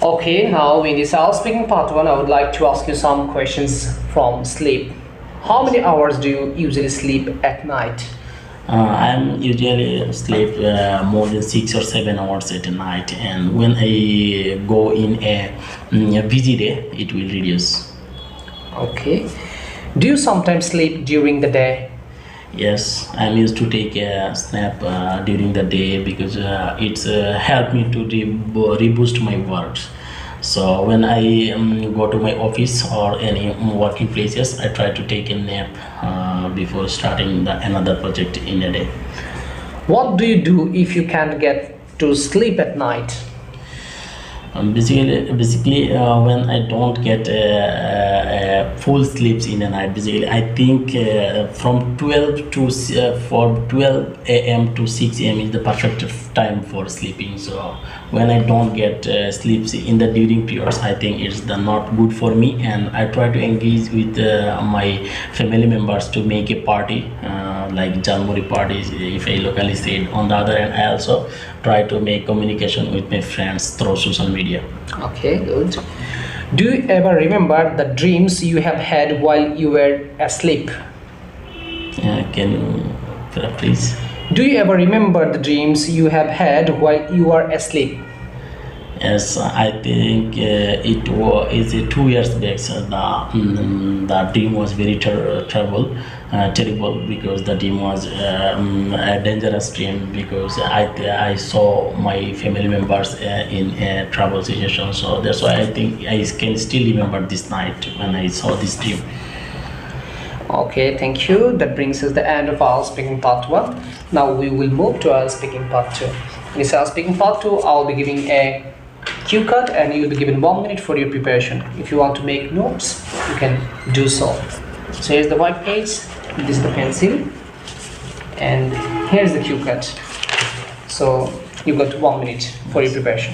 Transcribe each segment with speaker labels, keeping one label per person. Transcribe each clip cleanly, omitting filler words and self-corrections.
Speaker 1: Okay, now in this IELTS speaking part 1, I would like to ask you some questions from sleep. How many hours do you usually sleep at night?
Speaker 2: I'm usually sleep more than 6 or 7 hours at a night, and when I go in a busy day, it will reduce.
Speaker 1: Okay. Do you sometimes sleep during the day?
Speaker 2: Yes, I'm used to take a snap during the day because it's helped me to reboost my works. So when I go to my office or any working places, I try to take a nap before starting another project in a day.
Speaker 1: What do you do if you can't get to sleep at night?
Speaker 2: Basically, when I don't get full sleeps in the night, basically I think from 12 to for 12 a.m. to 6 a.m. is the perfect time for sleeping. So when I don't get sleeps in the during periods, I think it's not good for me, and I try to engage with my family members to make a party like Janmuri parties, if I locally say it. On the other hand, I also try to make communication with my friends through social media.
Speaker 1: Okay, good. Do you ever remember the dreams you have had while you were asleep?
Speaker 2: Can you please?
Speaker 1: Do you ever remember the dreams you have had while you were asleep?
Speaker 2: Yes, I think it's 2 years back. So the dream was very terrible because the dream was a dangerous dream because I saw my family members in a trouble situation. So that's why I think I can still remember this night when I saw this dream.
Speaker 1: Okay, thank you. That brings us the end of our speaking part 1. Now we will move to our speaking part 2. In this our speaking part 2, I'll be giving a cue card and you'll be given 1 minute for your preparation. If you want to make notes, you can do so. So here's the white page, this is the pencil, and here's the cue card. So you got 1 minute for your preparation.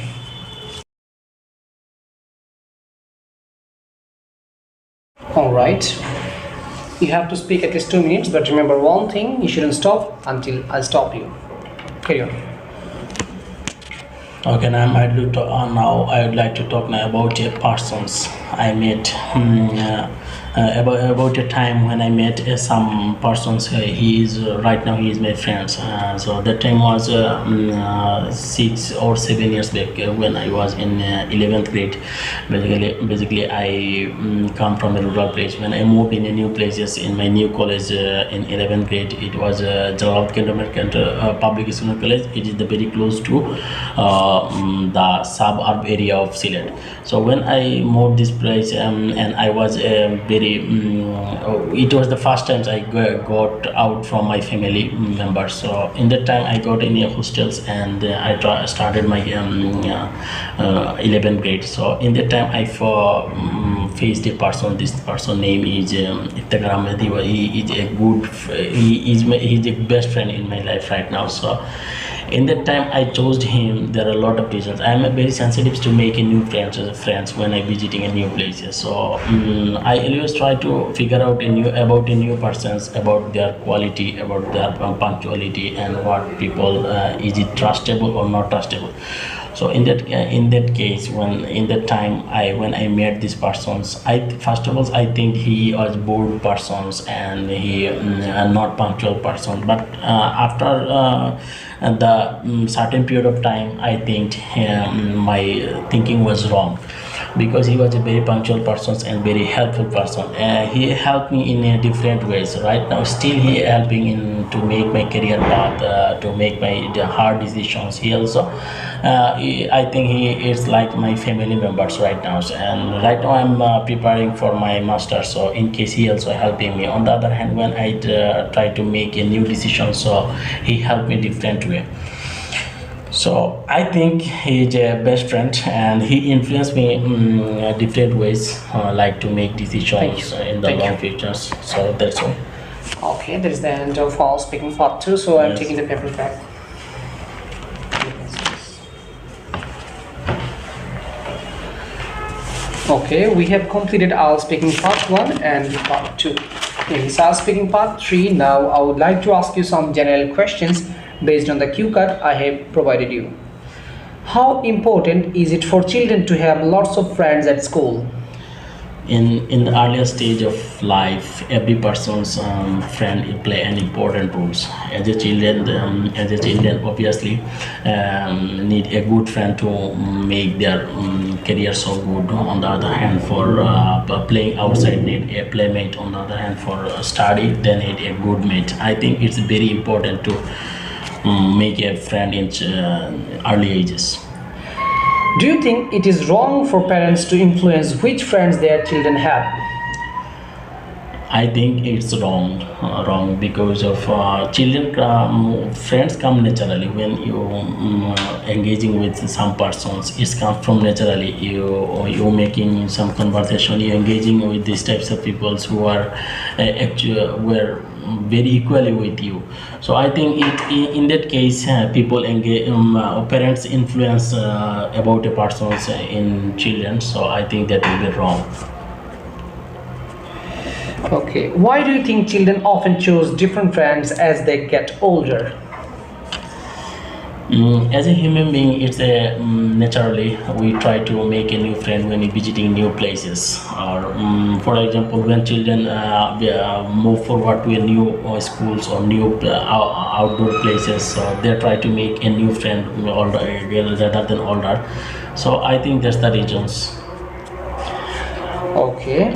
Speaker 1: Alright. You have to speak at least 2 minutes, but remember one thing, you shouldn't stop until I stop you. Carry on.
Speaker 2: Okay, now I would like to talk now about persons I met. About a time when I met some persons. He is right now he is my friends. So that time was 6 or 7 years back when I was in 11th grade. Basically, I come from a rural place. When I moved in a new places in my new college in 11th grade, it was Jalal Cantonment Public School College. It is the very close to the suburb area of Sylhet. So when I moved this place and I was very it was the first time I got out from my family members. So in that time I got in a hostels and I started my 11th grade. So in that time I faced a person. This person name is Iftikhar Ahmed. He is a good he's the best friend in my life right now. So in that time I chose him. There are a lot of reasons. I am very sensitive to making new friends when I visiting a new places. So I always try to figure out about a new persons, about their quality, about their punctuality, and what people is it trustable or not trustable. So in that case, when I met these persons, first of all I think he was bored persons and he not punctual person. But after the certain period of time, I think my thinking was wrong, because he was a very punctual person and very helpful person. He helped me in a different ways. Right now still he helping in to make my career path, to make the hard decisions. He also I think he is like my family members right now. And right now I'm preparing for my master, so in case he also helping me. On the other hand, when I try to make a new decision, so he helped me different way. So I think he's a best friend and he influenced me in different ways, like to make decisions in the long futures. So that's all.
Speaker 1: Okay, that is the end of our speaking part 2. So I'm taking the paper back. Okay, we have completed our speaking part 1 and part 2. In this our speaking part 3, now I would like to ask you some general questions based on the cue card I have provided you. How important is it for children to have lots of friends at school?
Speaker 2: In the earlier stage of life, every person's friend play an important roles. As a children obviously need a good friend to make their career so good. On the other hand, for playing outside, need a playmate. On the other hand, for study, they need a good mate. I think it's very important to make a friend in early ages.
Speaker 1: Do you think it is wrong for parents to influence which friends their children have?
Speaker 2: I think it's wrong because of children. Friends come naturally when you engaging with some persons. It comes from naturally. You making some conversation. You engaging with these types of people who are actually were very equally with you. So I think in that case, people engage. Parents influence about a person's in children. So I think that will be wrong.
Speaker 1: Okay. Why do you think children often choose different friends as they get older?
Speaker 2: As a human being, it's a naturally we try to make a new friend when we're visiting new places. Or, for example, when children move forward to a new schools or new outdoor places, so they try to make a new friend older rather than older. So I think that's the reasons.
Speaker 1: Okay.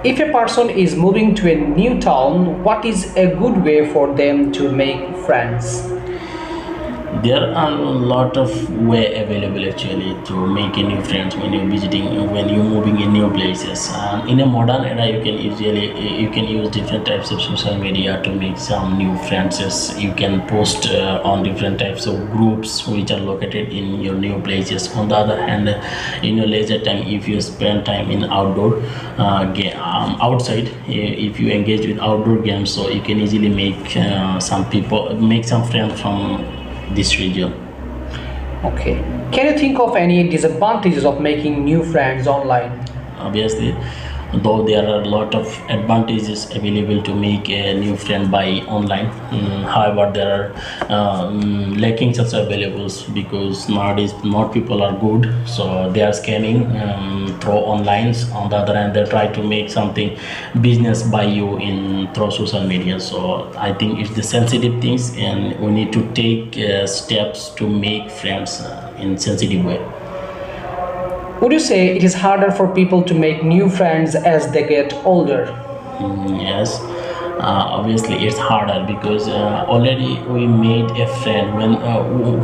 Speaker 1: If a person is moving to a new town, what is a good way for them to make friends?
Speaker 2: There are a lot of way available actually to make a new friends when you're visiting, when you're moving in new places. In a modern era, you can use different types of social media to make some new friends. You can post on different types of groups which are located in your new places. On the other hand, in your leisure time, if you spend time in outdoor outside, if you engage with outdoor games, so you can easily make some friends from this region.
Speaker 1: Okay. Can you think of any disadvantages of making new friends online?
Speaker 2: Obviously, though there are a lot of advantages available to make a new friend by online. However, there are lacking such available because nowadays not people are good, so they are scamming through online. On the other hand, they try to make something business by you in through social media. So I think it's the sensitive things, and we need to take steps to make friends in sensitive way.
Speaker 1: Would you say it is harder for people to make new friends as they get older?
Speaker 2: Yes, obviously it's harder because already we made a friend.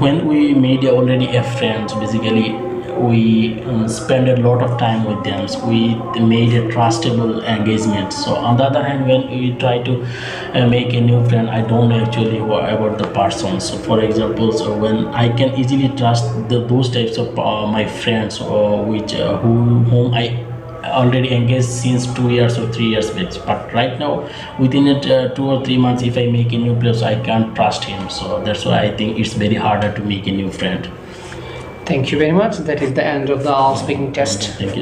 Speaker 2: When we made already a friend, basically we spend a lot of time with them. So we made a trustable engagement. So on the other hand, when we try to make a new friend, I don't know actually about the person. So for example, so when I can easily trust those types of my friends, whom I already engaged since 2 years or 3 years back. But right now, within 2 or 3 months, if I make a new place, I can't trust him. So that's why I think it's very harder to make a new friend.
Speaker 1: Thank you very much. That is the end of the all speaking test.
Speaker 2: Thank you.